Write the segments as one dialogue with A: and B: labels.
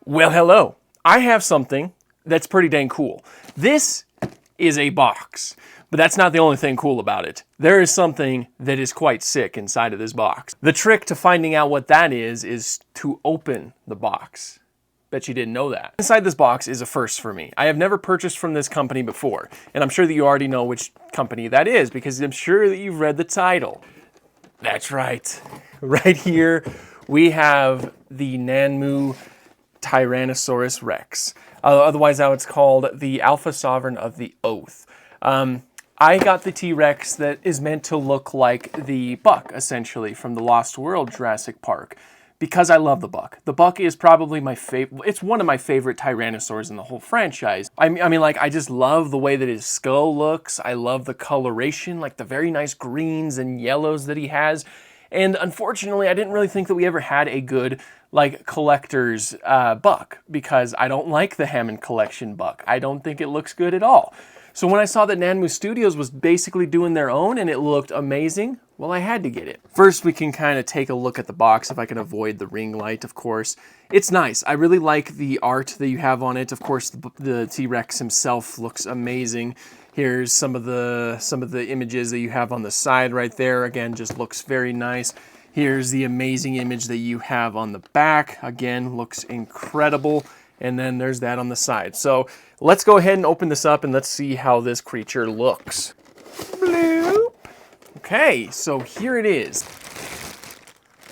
A: Well, hello. I have something that's pretty dang cool. This is a box, but that's not the only thing cool about it. There is something that is quite sick inside of this box. The trick to finding out what that is to open the box. Bet you didn't know that. Inside this box is a first for me. I have never purchased from this company before, and I'm sure that you already know which company that is because I'm sure that you've read the title. That's right. Right here, we have the Nanmu Tyrannosaurus Rex. Otherwise how it's called, the Alpha Sovereign of the Oath. I got the T.rex that is meant to look like the buck, essentially, from the Lost World Jurassic Park, because I love the buck. The buck is probably my favorite. It's one of my favorite Tyrannosaurs in the whole franchise. I mean, like, I just love the way that his skull looks. I love the coloration, like the very nice greens and yellows that he has. And unfortunately, I didn't really think that we ever had a good, like, collector's buck, because I don't like the Hammond Collection buck. I don't think it looks good at all. So when I saw that Nanmu Studios was basically doing their own and it looked amazing, well, I had to get it. First, we can kind of take a look at the box, if I can avoid the ring light, of course. It's nice. I really like the art that you have on it. Of course, the T-Rex himself looks amazing. Here's some of the images that you have on the side right there. Again, just looks very nice. Here's the amazing image that you have on the back. Again, looks incredible. And then there's that on the side. So let's go ahead and open this up and let's see how this creature looks. Bloop. Okay, so here it is.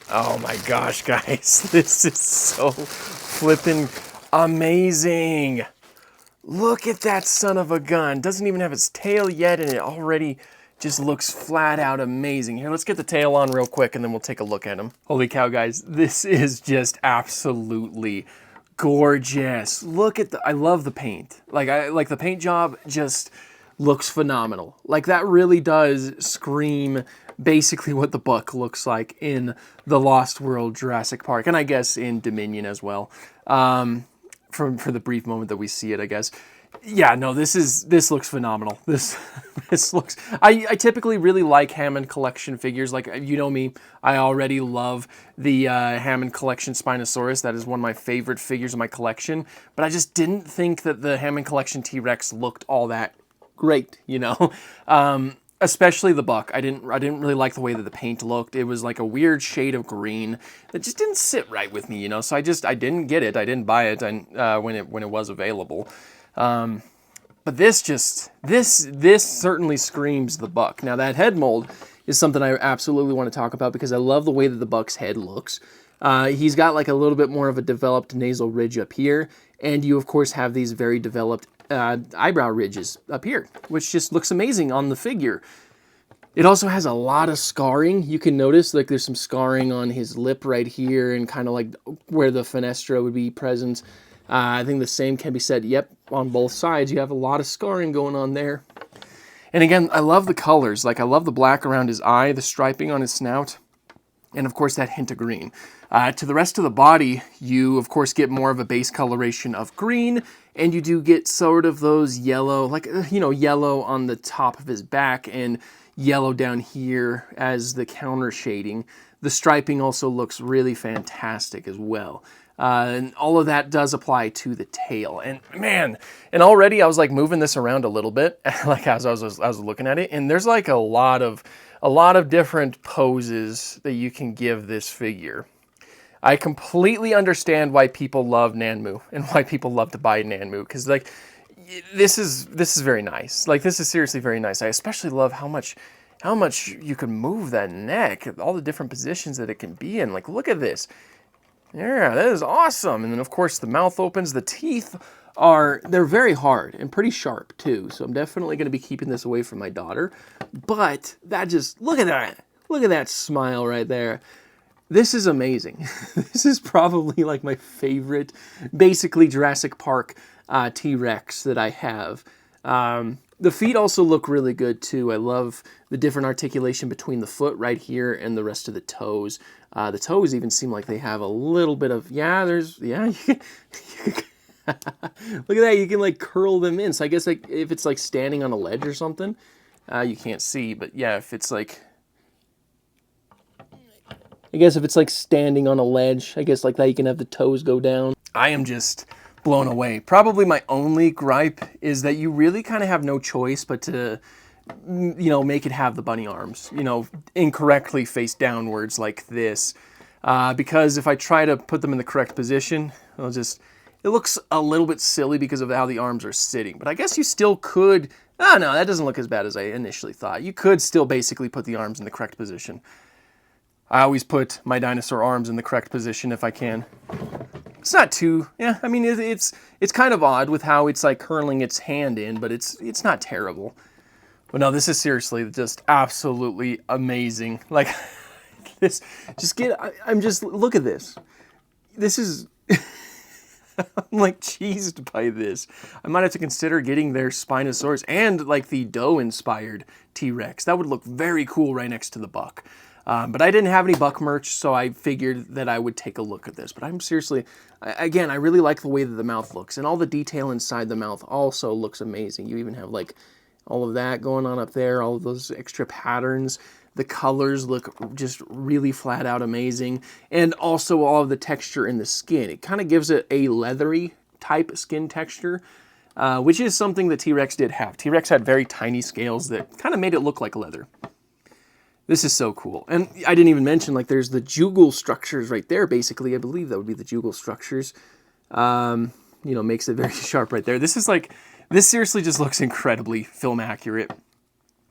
A: Oh my gosh, guys. This is so flippin' amazing. Look at that son of a gun. Doesn't even have its tail yet and it already just looks flat out amazing. Here, let's get the tail on real quick and then we'll take a look at him. Holy cow, guys. This is just absolutely gorgeous. Look at I love the paint. Like the paint job just looks phenomenal. Like that really does scream basically what the buck looks like in the Lost World Jurassic Park, and I guess in Dominion as well. For the brief moment that we see it, I guess. Yeah, no, this looks phenomenal. This looks. I typically really like Hammond Collection figures. Like, you know me, I already love the Hammond Collection Spinosaurus. That is one of my favorite figures in my collection. But I just didn't think that the Hammond Collection T-Rex looked all that great, you know. Especially the buck. I didn't really like the way that the paint looked. It was like a weird shade of green that just didn't sit right with me, you know. So I didn't get it. I didn't buy it when it was available. But this certainly screams the buck. Now that head mold is something I absolutely want to talk about because I love the way that the buck's head looks. He's got like a little bit more of a developed nasal ridge up here, and you of course have these very developed eyebrow ridges up here, which just looks amazing on the figure. It also has a lot of scarring. You can notice like there's some scarring on his lip right here and kind of like where the fenestra would be present. I think the same can be said, yep, on both sides. You have a lot of scarring going on there. And again, I love the colors. Like, I love the black around his eye, the striping on his snout, and of course that hint of green. To the rest of the body, you of course get more of a base coloration of green, and you do get sort of those yellow, like, you know, yellow on the top of his back and yellow down here as the counter shading. The striping also looks really fantastic as well. And all of that does apply to the tail. And man, and already I was like moving this around a little bit, like as I was looking at it, and there's like a lot of different poses that you can give this figure. I completely understand why people love Nanmu and why people love to buy Nanmu, because like this is very nice. Like, this is seriously very nice. I especially love how much you can move that neck, all the different positions that it can be in. Like, look at this. Yeah, that is awesome. And then of course the mouth opens. The teeth they're very hard and pretty sharp too. So I'm definitely going to be keeping this away from my daughter. But that just, look at that. Look at that smile right there. This is amazing. This is probably like my favorite, basically Jurassic Park T-Rex that I have. The feet also look really good too. I love the different articulation between the foot right here and the rest of the toes. The toes even seem like they have a little bit of, look at that, you can like curl them in. So I guess like if it's like standing on a ledge or something, you can't see, but yeah, if it's like, I guess if it's like standing on a ledge, I guess like that you can have the toes go down. I am just blown away. Probably my only gripe is that you really kind of have no choice but to, you know, make it have the bunny arms, you know, incorrectly face downwards like this. Because if I try to put them in the correct position, it looks a little bit silly because of how the arms are sitting. But I guess you still could, no, that doesn't look as bad as I initially thought. You could still basically put the arms in the correct position. I always put my dinosaur arms in the correct position if I can. It's not too, yeah, I mean, it's kind of odd with how it's like curling its hand in, but it's not terrible. But no, this is seriously just absolutely amazing. Like, this, look at this. This is, I'm like cheesed by this. I might have to consider getting their Spinosaurus and like the Doe-inspired T.rex. That would look very cool right next to the buck. But I didn't have any buck merch, so I figured that I would take a look at this. But I'm seriously, again, I really like the way that the mouth looks. And all the detail inside the mouth also looks amazing. You even have like all of that going on up there, all of those extra patterns. The colors look just really flat out amazing. And also all of the texture in the skin. It kind of gives it a leathery type skin texture, which is something that T-rex did have. T-rex had very tiny scales that kind of made it look like leather. This is so cool. And I didn't even mention, like, there's the jugal structures right there, basically. I believe that would be the jugal structures. You know, makes it very sharp right there. This is like, this seriously just looks incredibly film accurate.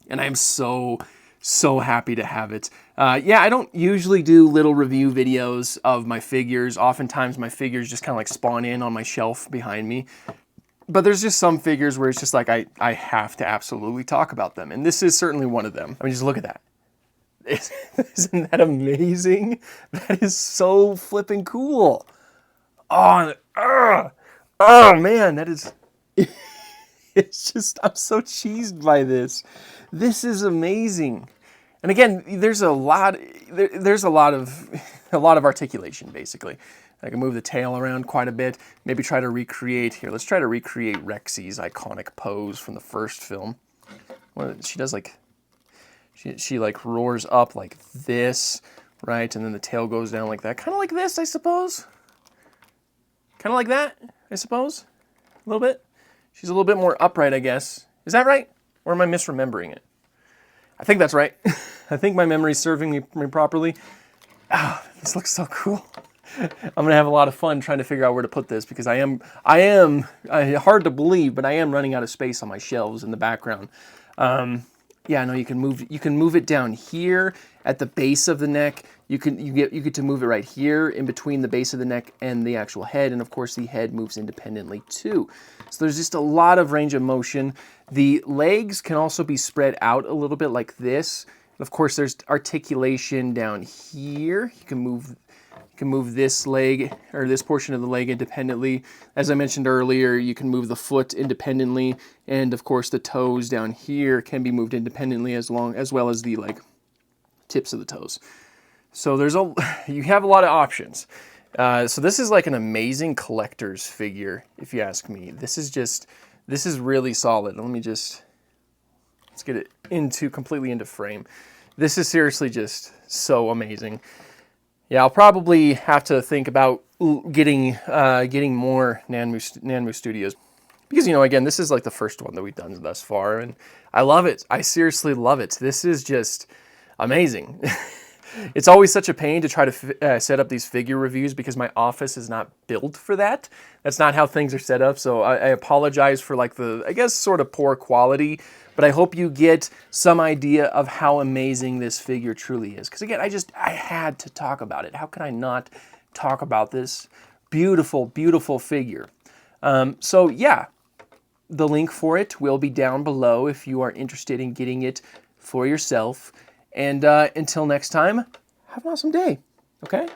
A: And I'm so happy to have it. Yeah, I don't usually do little review videos of my figures. Oftentimes my figures just kind of like spawn in on my shelf behind me. But there's just some figures where it's just like, I have to absolutely talk about them. And this is certainly one of them. I mean, just look at that. Isn't that amazing? That is so flipping cool. Oh man, that is, it's just, I'm so cheesed by this. This is amazing. And again, there's a lot of articulation, basically. I can move the tail around quite a bit. Maybe try to recreate, here, let's try to recreate Rexy's iconic pose from the first film. Well, she does like, she like roars up like this, right? And then the tail goes down like that. Kind of like this, I suppose. Kind of like that, I suppose. A little bit. She's a little bit more upright, I guess. Is that right? Or am I misremembering it? I think that's right. I think my memory's serving me properly. Ah, this looks so cool. I'm gonna have a lot of fun trying to figure out where to put this because I am hard to believe, but I am running out of space on my shelves in the background. Yeah, no, you can move it down here at the base of the neck. You get to move it right here in between the base of the neck and the actual head, and of course the head moves independently too. So there's just a lot of range of motion. The legs can also be spread out a little bit like this. And of course there's articulation down here. You can move this leg or this portion of the leg independently. As I mentioned earlier, you can move the foot independently, and of course the toes down here can be moved independently as well as the like tips of the toes. So you have a lot of options. So this is like an amazing collector's figure, if you ask me. This is really solid. Let's get it completely into frame. This is seriously just so amazing. Yeah, I'll probably have to think about getting more Nanmu Studios. Because, you know, again, this is like the first one that we've done thus far, and I love it. I seriously love it. This is just amazing. It's always such a pain to try to set up these figure reviews because my office is not built for that. That's not how things are set up, so I apologize for like the, I guess, sort of poor quality, but I hope you get some idea of how amazing this figure truly is. Because again, I had to talk about it. How could I not talk about this beautiful, beautiful figure? So yeah, the link for it will be down below if you are interested in getting it for yourself. And until next time, have an awesome day, okay?